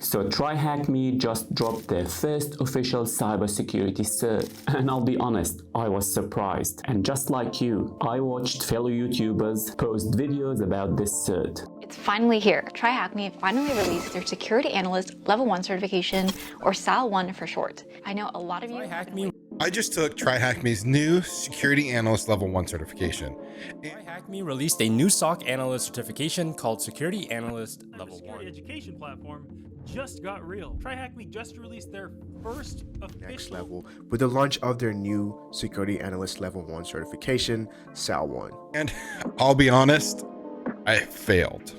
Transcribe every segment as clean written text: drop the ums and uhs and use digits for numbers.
So TryHackMe just dropped their first official cybersecurity cert, and I'll be honest, I was surprised. And just like you, I watched fellow YouTubers post videos about this cert. It's finally here. TryHackMe finally released their Security Analyst Level 1 certification, or SAL1 for short. I know a lot of you... I just took TryHackMe's new Security Analyst Level 1 certification. TryHackMe released a new SOC Analyst certification called Security Analyst Level 1. Security education platform just got real. TryHackMe just released their first official next level with the launch of their new Security Analyst Level 1 certification, SAL1. And I'll be honest, I failed.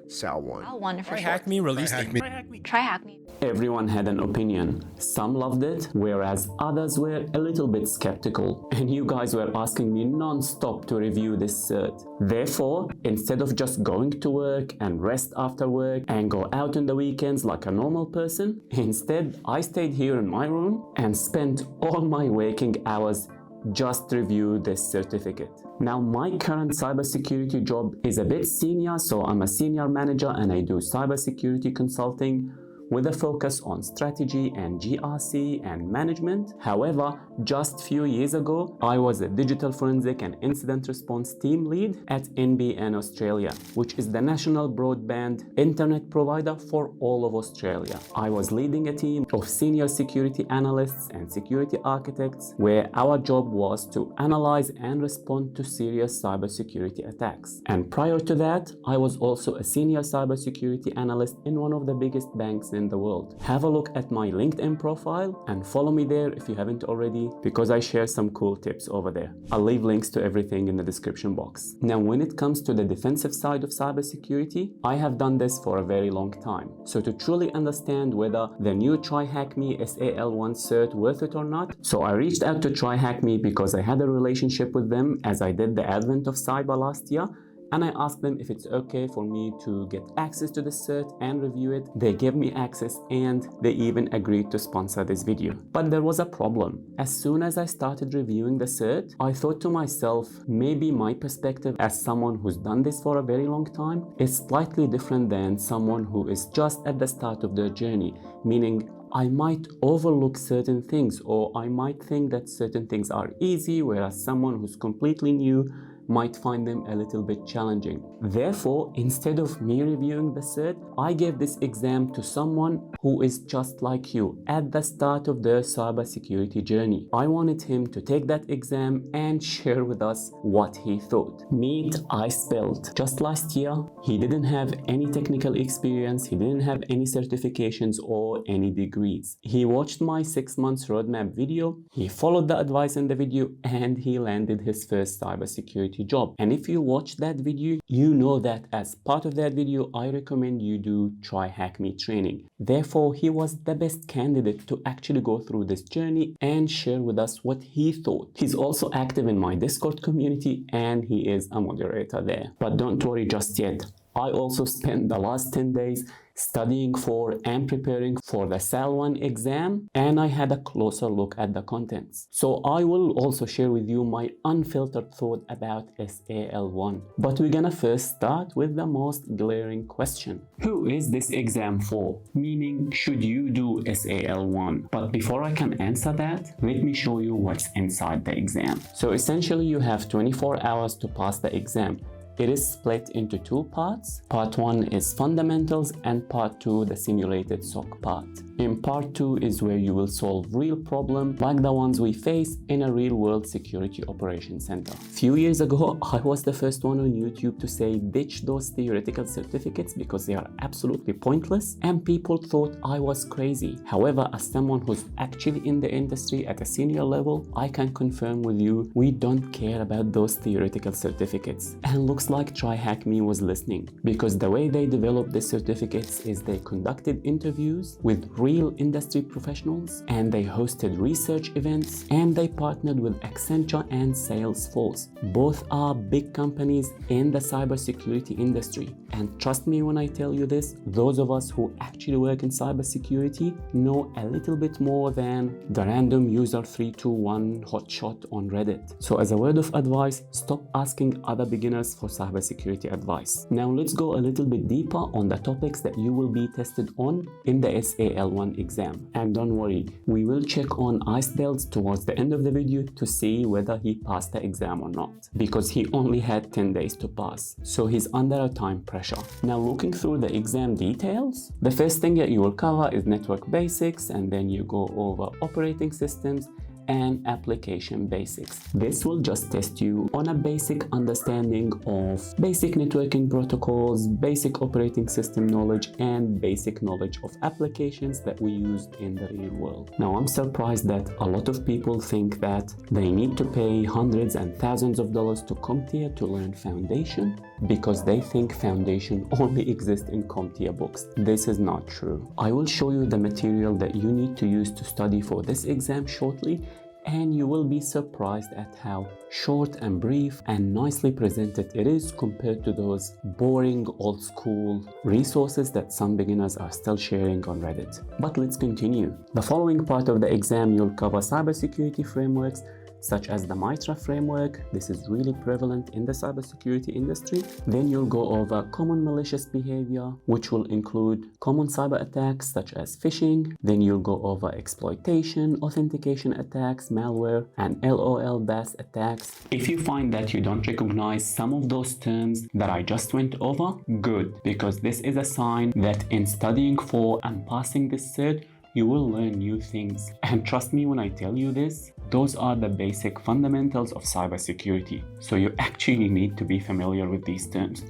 SAL1. SAL1 for short. TryHackMe released TryHackMe. Everyone had an opinion. Some loved it, whereas others were a little bit skeptical. And you guys were asking me non-stop to review this cert. Therefore, instead of just going to work and rest after work and go out on the weekends like a normal person, instead I stayed here in my room and spent all my waking hours just review this certificate. Now, my current cybersecurity job is a bit senior, so I'm a senior manager and I do cybersecurity consulting with a focus on strategy and GRC and management. However, just a few years ago, I was a digital forensic and incident response team lead at NBN Australia, which is the national broadband internet provider for all of Australia. I was leading a team of senior security analysts and security architects, where our job was to analyze and respond to serious cybersecurity attacks. And prior to that, I was also a senior cybersecurity analyst in one of the biggest banks in the world. Have a look at my LinkedIn profile and follow me there if you haven't already, because I share some cool tips over there. I'll leave links to everything in the description box. Now, when it comes to the defensive side of cybersecurity, I have done this for a very long time. So to truly understand whether the new TryHackMe SAL1 cert worth it or not, so I reached out to TryHackMe because I had a relationship with them as I did the advent of cyber last year. And I asked them if it's okay for me to get access to the cert and review it. They gave me access and they even agreed to sponsor this video. But there was a problem. As soon as I started reviewing the cert, I thought to myself, maybe my perspective as someone who's done this for a very long time is slightly different than someone who is just at the start of their journey, meaning I might overlook certain things, or I might think that certain things are easy, whereas someone who's completely new might find them a little bit challenging. Therefore, instead of me reviewing the cert, I gave this exam to someone who is just like you at the start of their cybersecurity journey. I wanted him to take that exam and share with us what he thought. Meet I spilled. Just last year, he didn't have any technical experience, he didn't have any certifications or any degrees. He watched my 6 months roadmap video, he followed the advice in the video, and he landed his first cybersecurity job. And if you watch that video, you know that as part of that video, I recommend you do TryHackMe training. Therefore, he was the best candidate to actually go through this journey and share with us what he thought. He's also active in my Discord community and he is a moderator there. But don't worry just yet. I also spent the last 10 days studying for and preparing for the SAL1 exam, and I had a closer look at the contents. So I will also share with you my unfiltered thought about SAL1. But we're gonna first start with the most glaring question. Who is this exam for? Meaning, should you do SAL1? But before I can answer that, let me show you what's inside the exam. So essentially, you have 24 hours to pass the exam. It is split into two parts. Part 1 is fundamentals and part 2 the simulated SOC part. In part 2 is where you will solve real problems like the ones we face in a real-world security operations center. Few years ago, I was the first one on YouTube to say ditch those theoretical certificates because they are absolutely pointless, and people thought I was crazy. However, as someone who's actually in the industry at a senior level, I can confirm with you, we don't care about those theoretical certificates. And looks like TryHackMe was listening, because the way they developed the certificates is they conducted interviews with real industry professionals, and they hosted research events, and they partnered with Accenture and Salesforce. Both are big companies in the cybersecurity industry. And trust me when I tell you this, those of us who actually work in cybersecurity know a little bit more than the random user 321 hotshot on Reddit. So as a word of advice, stop asking other beginners for cybersecurity advice. Now let's go a little bit deeper on the topics that you will be tested on in the SAL1 exam. And don't worry, we will check on Ice Belts towards the end of the video to see whether he passed the exam or not, because he only had 10 days to pass, so he's under a time pressure. Now looking through the exam details, the first thing that you will cover is network basics, and then you go over operating systems and application basics. This will just test you on a basic understanding of basic networking protocols, basic operating system knowledge, and basic knowledge of applications that we use in the real world. Now, I'm surprised that a lot of people think that they need to pay hundreds and thousands of dollars to CompTIA to learn Foundation, because they think Foundation only exists in CompTIA books. This is not true. I will show you the material that you need to use to study for this exam shortly, and you will be surprised at how short and brief and nicely presented it is compared to those boring old school resources that some beginners are still sharing on Reddit. But let's continue. The following part of the exam, you'll cover cybersecurity frameworks such as the MITRE framework. This is really prevalent in the cybersecurity industry. Then you'll go over common malicious behavior, which will include common cyber attacks such as phishing. Then you'll go over exploitation, authentication attacks, malware, and LOL BAS attacks. If you find that you don't recognize some of those terms that I just went over, good, because this is a sign that in studying for and passing this cert, you will learn new things. And trust me when I tell you this, those are the basic fundamentals of cybersecurity. So you actually need to be familiar with these terms.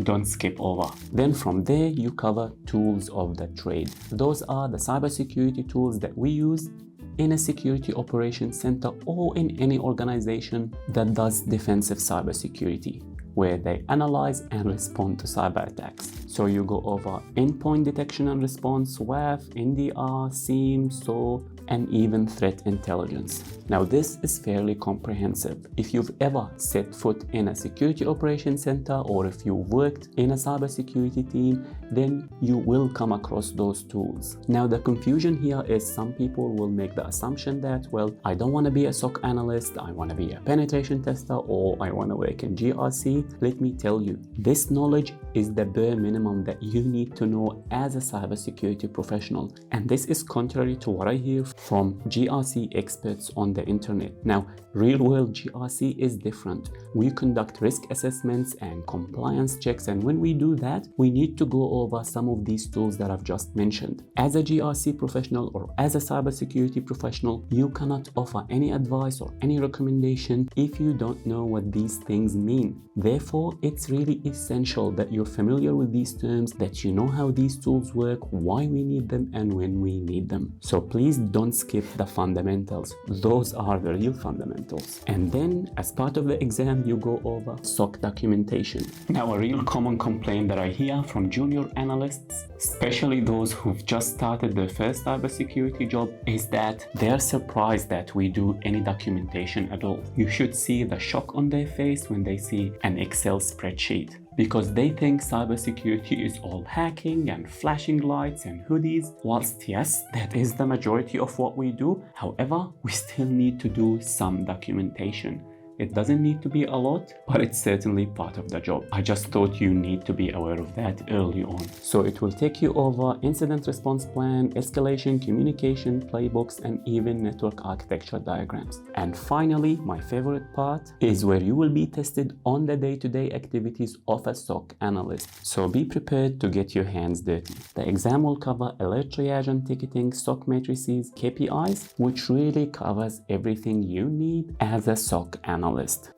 Don't skip over. Then from there, you cover tools of the trade. Those are the cybersecurity tools that we use in a security operations center or in any organization that does defensive cybersecurity, where they analyze and respond to cyber attacks. So you go over endpoint detection and response, WAF, NDR, SIEM, SOAR, and even threat intelligence. Now this is fairly comprehensive. If you've ever set foot in a security operations center, or if you've worked in a cybersecurity team, then you will come across those tools. Now the confusion here is some people will make the assumption that, well, I don't want to be a SOC analyst, I want to be a penetration tester, or I want to work in GRC. Let me tell you, this knowledge is the bare minimum that you need to know as a cybersecurity professional. And this is contrary to what I hear from GRC experts on the internet. Now, real world GRC is different. We conduct risk assessments and compliance checks, and when we do that, we need to go over some of these tools that I've just mentioned. As a GRC professional or as a cybersecurity professional, you cannot offer any advice or any recommendation if you don't know what these things mean. Therefore, it's really essential that you're familiar with these terms, that you know how these tools work, why we need them, and when we need them. So please don't skip the fundamentals. Those are the real fundamentals. And then, as part of the exam, you go over SOC documentation. Now, a real common complaint that I hear from junior analysts, especially those who've just started their first cybersecurity job, is that they're surprised that we do any documentation at all. You should see the shock on their face when they see an Excel spreadsheet, because they think cybersecurity is all hacking and flashing lights and hoodies. Whilst yes, that is the majority of what we do, however, we still need to do some documentation. It doesn't need to be a lot, but it's certainly part of the job. I just thought you need to be aware of that early on. So it will take you over incident response plan, escalation, communication, playbooks, and even network architecture diagrams. And finally, my favorite part is where you will be tested on the day-to-day activities of a SOC analyst. So be prepared to get your hands dirty. The exam will cover alert triage and ticketing, SOC matrices, KPIs, which really covers everything you need as a SOC analyst.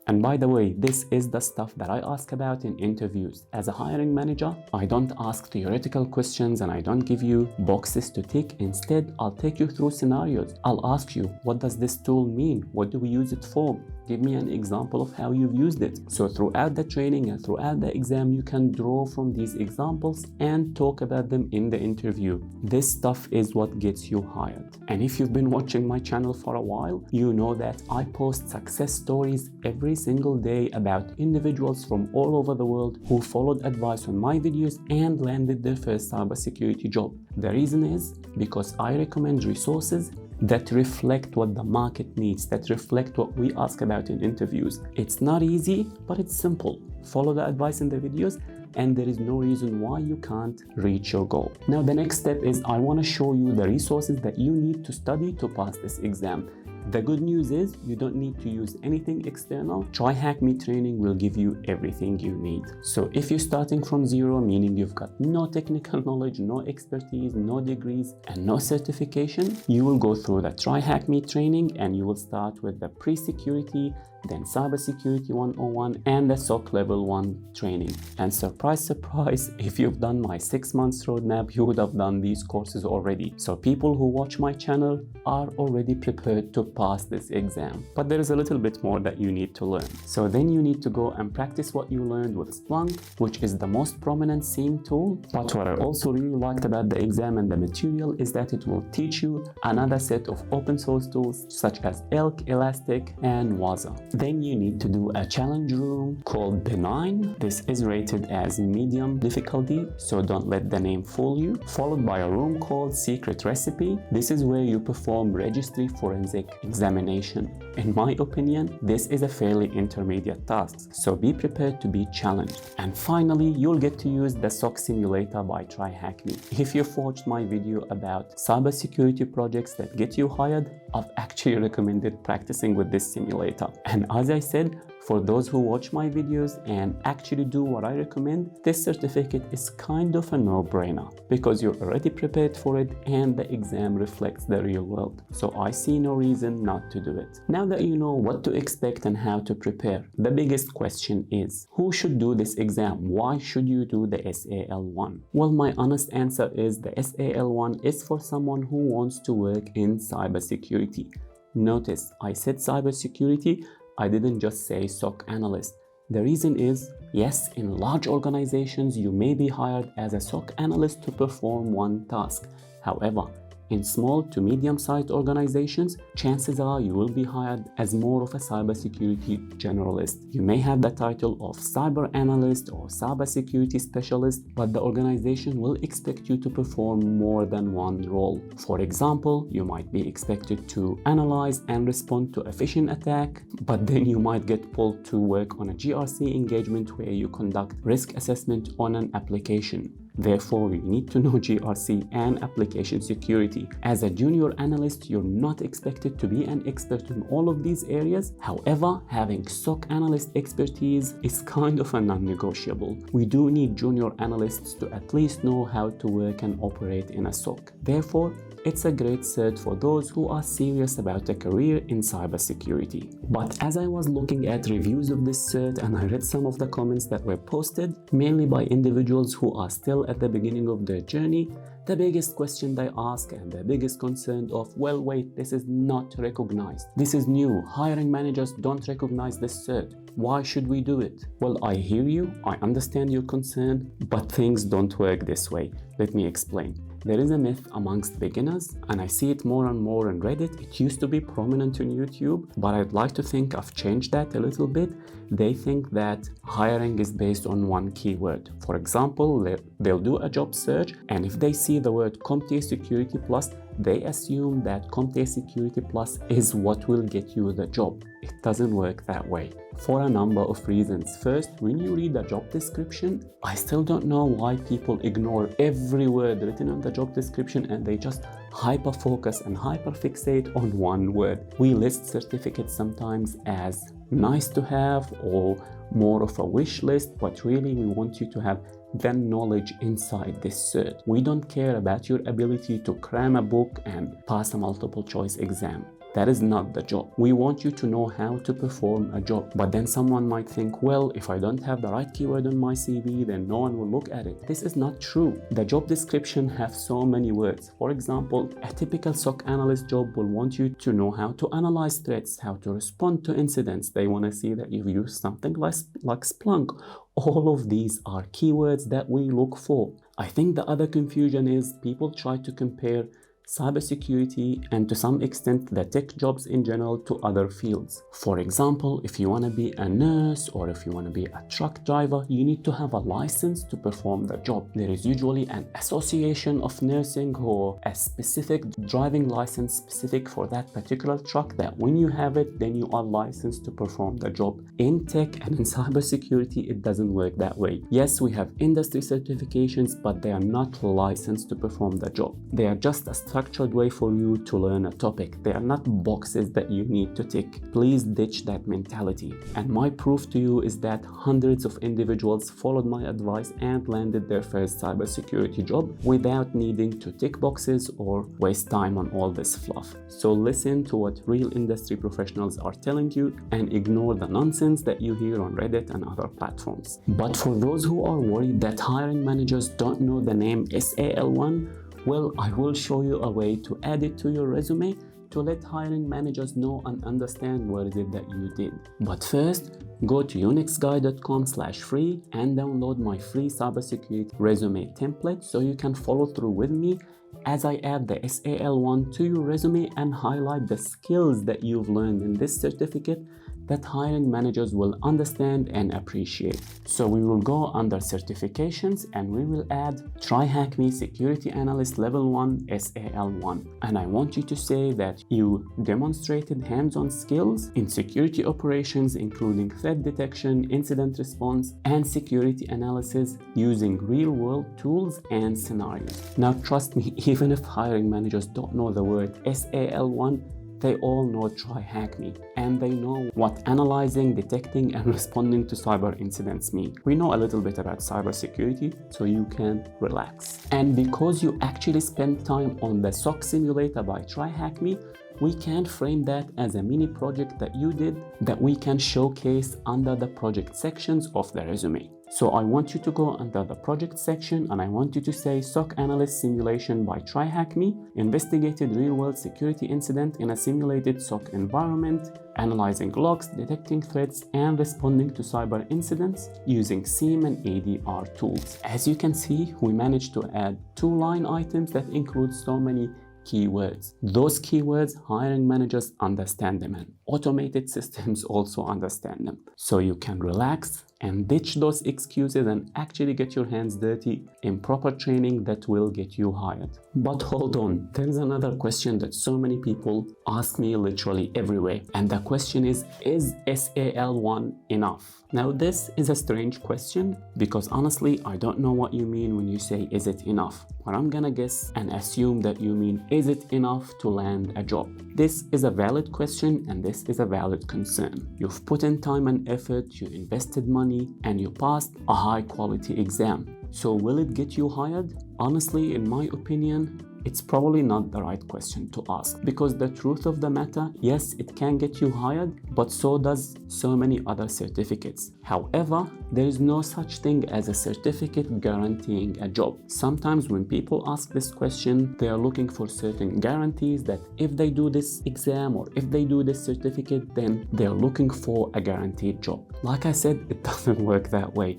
And by the way, this is the stuff that I ask about in interviews. As a hiring manager, I don't ask theoretical questions and I don't give you boxes to tick. Instead, I'll take you through scenarios. I'll ask you, what does this tool mean? What do we use it for? Give me an example of how you've used it. So throughout the training and throughout the exam, you can draw from these examples and talk about them in the interview. This stuff is what gets you hired. And if you've been watching my channel for a while, you know that I post success stories every single day about individuals from all over the world who followed advice on my videos and landed their first cybersecurity job. The reason is because I recommend resources that reflect what the market needs, that reflect what we ask about in interviews. It's not easy, but it's simple. Follow the advice in the videos and there is no reason why you can't reach your goal. Now the next step is I want to show you the resources that you need to study to pass this exam. The good news is you don't need to use anything external. TryHackMe training will give you everything you need. So if you're starting from zero, meaning you've got no technical knowledge, no expertise, no degrees, and no certification, you will go through the TryHackMe training and you will start with the pre-security, then cybersecurity 101 and the SOC level 1 training. And surprise, surprise, if you've done my 6 months roadmap, you would have done these courses already. So people who watch my channel are already prepared to pass this exam. But there is a little bit more that you need to learn. So then you need to go and practice what you learned with Splunk, which is the most prominent SIEM tool. But what I also really liked about the exam and the material is that it will teach you another set of open source tools such as Elk, Elastic, and Waza. Then you need to do a challenge room called Benign. This is rated as medium difficulty, so don't let the name fool you. Followed by a room called Secret Recipe. This is where you perform registry forensic examination. In my opinion, this is a fairly intermediate task, so be prepared to be challenged. And finally, you'll get to use the SOC simulator by TryHackMe. If you've watched my video about cybersecurity projects that get you hired, I've actually recommended practicing with this simulator. And as I said, for those who watch my videos and actually do what I recommend, this certificate is kind of a no-brainer because you're already prepared for it and the exam reflects the real world. So I see no reason not to do it. Now that you know what to expect and how to prepare, the biggest question is, who should do this exam? Why should you do the SAL1? Well, my honest answer is the SAL1 is for someone who wants to work in cybersecurity. Notice, I said cybersecurity, I didn't just say SOC analyst. The reason is, yes, in large organizations, you may be hired as a SOC analyst to perform one task. However, in small to medium-sized organizations, chances are you will be hired as more of a cybersecurity generalist. You may have the title of cyber analyst or cybersecurity specialist, but the organization will expect you to perform more than one role. For example, you might be expected to analyze and respond to a phishing attack, but then you might get pulled to work on a GRC engagement where you conduct risk assessment on an application. Therefore, you need to know GRC and application security. As a junior analyst, you're not expected to be an expert in all of these areas. However, having SOC analyst expertise is kind of a non-negotiable. We do need junior analysts to at least know how to work and operate in a SOC. Therefore, it's a great cert for those who are serious about a career in cybersecurity. But as I was looking at reviews of this cert and I read some of the comments that were posted, mainly by individuals who are still at the beginning of their journey, the biggest question they ask and the biggest concern of, well, wait, this is not recognized. This is new. Hiring managers don't recognize this cert. Why should we do it? Well, I hear you. I understand your concern, but things don't work this way. Let me explain. There is a myth amongst beginners, and I see it more and more on Reddit. It used to be prominent on YouTube, but I'd like to think I've changed that a little bit. They think that hiring is based on one keyword. For example, they'll do a job search, and if they see the word CompTIA Security Plus, they assume that CompTIA Security Plus is what will get you the job. It doesn't work that way, for a number of reasons. First, when you read the job description, I still don't know why people ignore every word written on the job description and they just hyper-focus and hyper-fixate on one word. We list certificates sometimes as nice to have or more of a wish list, but really we want you to have the knowledge inside this cert. We don't care about your ability to cram a book and pass a multiple choice exam. That is not the job. We want you to know how to perform a job. But then someone might think, well, if I don't have the right keyword on my CV, then no one will look at it. This is not true. The job description has so many words. For example, a typical SOC analyst job will want you to know how to analyze threats, how to respond to incidents. They want to see that you've used something like Splunk. All of these are keywords that we look for. I think the other confusion is people try to compare cybersecurity, and to some extent the tech jobs in general to other fields. For example, if you want to be a nurse or if you want to be a truck driver, you need to have a license to perform the job. There is usually an association of nursing or a specific driving license specific for that particular truck that when you have it, then you are licensed to perform the job. In tech and in cybersecurity, it doesn't work that way. Yes, we have industry certifications, but they are not licensed to perform the job. They are just a structured way for you to learn a topic. They are not boxes that you need to tick. Please ditch that mentality. And my proof to you is that hundreds of individuals followed my advice and landed their first cybersecurity job without needing to tick boxes or waste time on all this fluff. So listen to what real industry professionals are telling you and ignore the nonsense that you hear on Reddit and other platforms. But for those who are worried that hiring managers don't know the name SAL1, well, I will show you a way to add it to your resume to let hiring managers know and understand what is it that you did. But first, go to unixguy.com/free and download my free cybersecurity resume template so you can follow through with me as I add the SAL1 to your resume and highlight the skills that you've learned in this certificate that hiring managers will understand and appreciate. So we will go under certifications and we will add TryHackMe Security Analyst Level 1 SAL1. And I want you to say that you demonstrated hands-on skills in security operations, including threat detection, incident response, and security analysis using real-world tools and scenarios. Now trust me, even if hiring managers don't know the word SAL1, they all know TryHackMe, and they know what analyzing, detecting, and responding to cyber incidents mean. We know a little bit about cybersecurity, so you can relax. And because you actually spent time on the SOC simulator by TryHackMe, we can frame that as a mini project that you did that we can showcase under the project sections of the resume. So I want you to go under the project section and I want you to say SOC Analyst Simulation by TryHackMe, investigated real-world security incident in a simulated SOC environment, analyzing logs, detecting threats, and responding to cyber incidents using SIEM and ADR tools. As you can see, we managed to add 2 line items that include so many keywords. Those keywords, hiring managers understand them and automated systems also understand them. So you can relax and ditch those excuses and actually get your hands dirty in proper training that will get you hired. But hold on, there's another question that so many people ask me literally everywhere, and the question is SAL1 enough? Now this is a strange question because honestly I don't know what you mean when you say is it enough, but I'm gonna guess and assume that you mean is it enough to land a job? This is a valid question and this is a valid concern. You've put in time and effort, you invested money, and you passed a high quality exam. So will it get you hired? Honestly, in my opinion, it's probably not the right question to ask, because the truth of the matter, yes, it can get you hired, but so does so many other certificates. However, there is no such thing as a certificate guaranteeing a job. Sometimes when people ask this question, they are looking for certain guarantees that if they do this exam or if they do this certificate, then they're looking for a guaranteed job. Like I said, it doesn't work that way.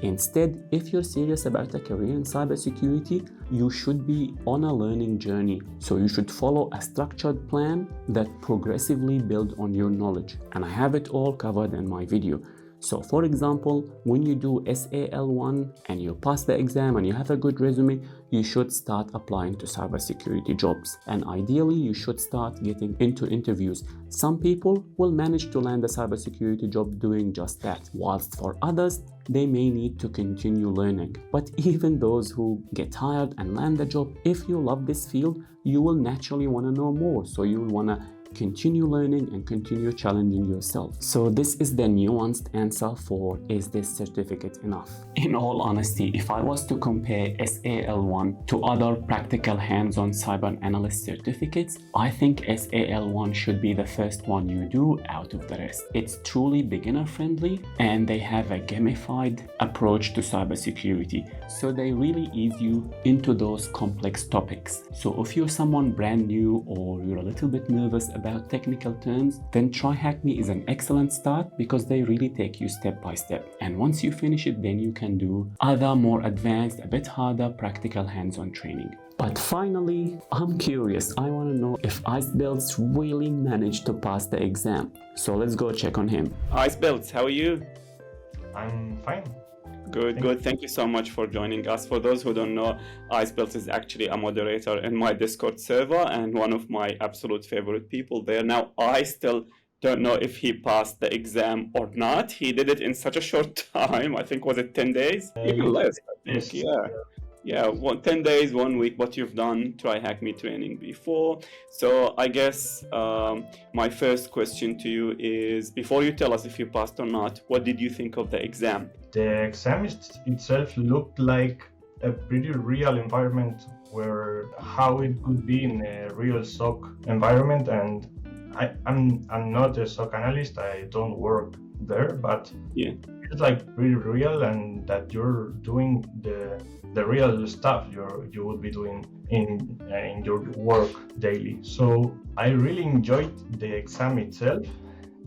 Instead, if you're serious about a career in cybersecurity, you should be on a learning journey. So you should follow a structured plan that progressively builds on your knowledge. And I have it all covered in my video. So for example, when you do SAL1 and you pass the exam and you have a good resume, you should start applying to cybersecurity jobs. And ideally, you should start getting into interviews. Some people will manage to land a cybersecurity job doing just that, whilst for others, they may need to continue learning. But even those who get hired and land a job, if you love this field, you will naturally want to know more. So you will want to continue learning and continue challenging yourself. So this is the nuanced answer for is this certificate enough? In all honesty, if I was to compare SAL1 to other practical hands-on cyber analyst certificates, I think SAL1 should be the first one you do out of the rest. It's truly beginner friendly and they have a gamified approach to cybersecurity. So they really ease you into those complex topics. So if you're someone brand new or you're a little bit nervous about technical terms, then TryHackMe is an excellent start because they really take you step by step. And once you finish it, then you can do other more advanced, a bit harder practical hands-on training. But finally, I'm curious. I want to know if IceBuilds really managed to pass the exam. So let's go check on him. IceBuilds, how are you? I'm fine. Good. Thank you so much for joining us. For those who don't know, IceBuilds is actually a moderator in my Discord server and one of my absolute favorite people there. Now, I still don't know if he passed the exam or not. He did it in such a short time. I think, was it 10 days? Even less, I think. Yes. Yeah, 10 days, 1 week, but you've done TryHackMe training before. So I guess my first question to you is, before you tell us if you passed or not, what did you think of the exam? The exam itself looked like a pretty real environment where how it could be in a real SOC environment. And I'm not a SOC analyst. I don't work there, but Yeah. it's like pretty real, and that you're doing the real stuff you would be doing in your work daily. So I really enjoyed the exam itself,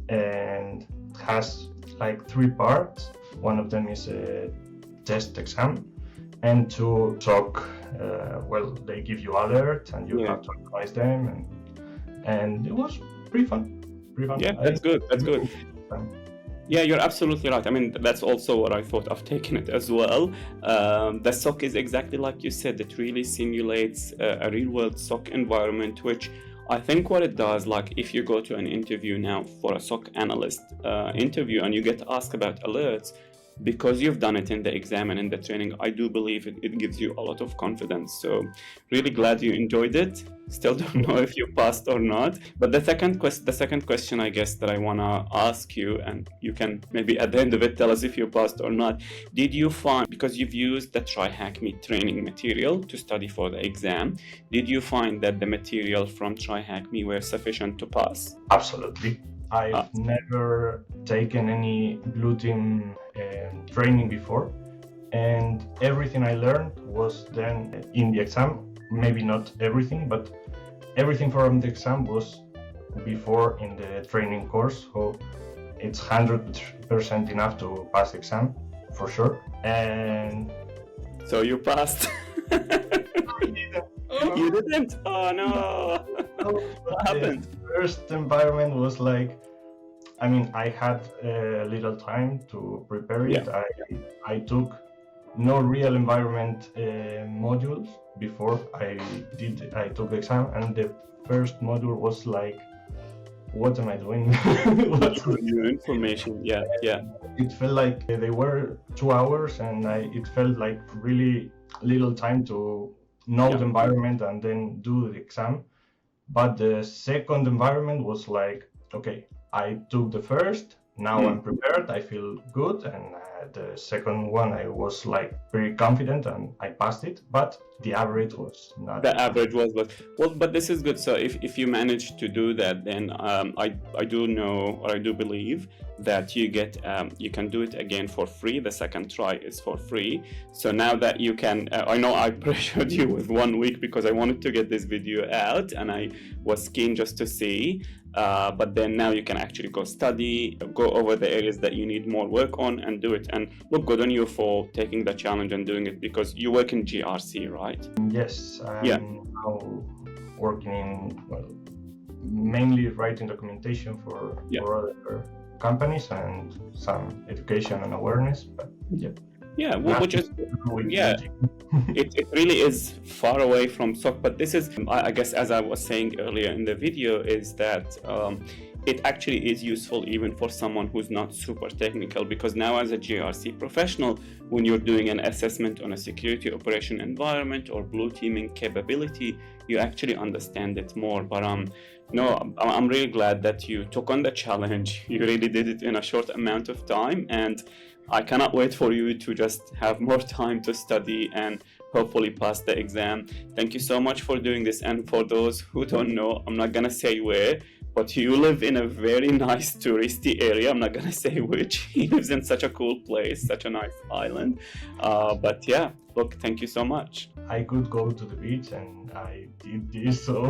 and it has like 3 parts. One of them is a test exam, and 2 SOC. Well, they give you alerts, and you have to analyze them, and it was pretty fun. Yeah, that's good. Yeah, you're absolutely right. I mean, that's also what I thought. I've taken it as well. The SOC is exactly like you said. It really simulates a real-world SOC environment, which I think what it does, like if you go to an interview now for a SOC analyst interview and you get asked about alerts, because you've done it in the exam and in the training, I do believe it gives you a lot of confidence. So really glad you enjoyed it. Still don't know if you passed or not. But the second question, I guess, that I want to ask you, and you can maybe at the end of it tell us if you passed or not. Did you find, because you've used the TryHackMe training material to study for the exam, did you find that the material from TryHackMe were sufficient to pass? Absolutely. I've never taken any blue team training before, and everything I learned was then in the exam. Maybe not everything, but everything from the exam was before in the training course. So it's 100% enough to pass the exam for sure. And so you passed. You didn't? Oh no. What happened? The first environment was like, I mean, I had a little time to prepare it. I took no real environment modules before I took the exam, and the first module was like, what am I doing? What's new information? Yeah. It felt like they were 2 hours, and it felt like really little time to know the environment and then do the exam. But the second environment was like, okay, I took the first, now I'm prepared, I feel good, and the second one I was like very confident and I passed it, but the average was not. The average was, but this is good. So if you manage to do that, then I do know, or I do believe that you can do it again for free. The second try is for free. So now that you can, I know I pressured you with 1 week because I wanted to get this video out and I was keen just to see. But then now you can actually go study, go over the areas that you need more work on and do it. And look, good on you for taking the challenge and doing it, because you work in GRC, right? Yes, I'm now working in, well, mainly writing documentation for other companies and some education and awareness, but which is it really is far away from SOC. But this is, I guess, as I was saying earlier in the video, is that it actually is useful even for someone who's not super technical, because now as a GRC professional, when you're doing an assessment on a security operation environment or blue teaming capability, you actually understand it more. But no, I'm really glad that you took on the challenge. You really did it in a short amount of time, and I cannot wait for you to just have more time to study and hopefully pass the exam. Thank you so much for doing this. And for those who don't know, I'm not gonna say where, but you live in a very nice touristy area. I'm not gonna say which. He lives in such a cool place, such a nice island. But yeah, look, thank you so much. I could go to the beach, and I did this. So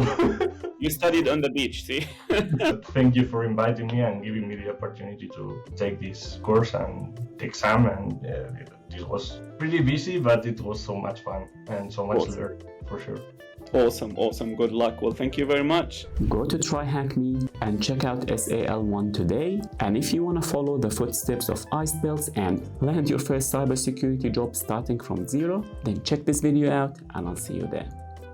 You studied on the beach, see? but thank you for inviting me and giving me the opportunity to take this course and the exam. And this was pretty busy, but it was so much fun and so much learned for sure. Awesome. Good luck. Well, thank you very much. Go to TryHackMe and check out SAL1 today. And if you want to follow the footsteps of icebergs and land your first cybersecurity job starting from zero, then check this video out and I'll see you there.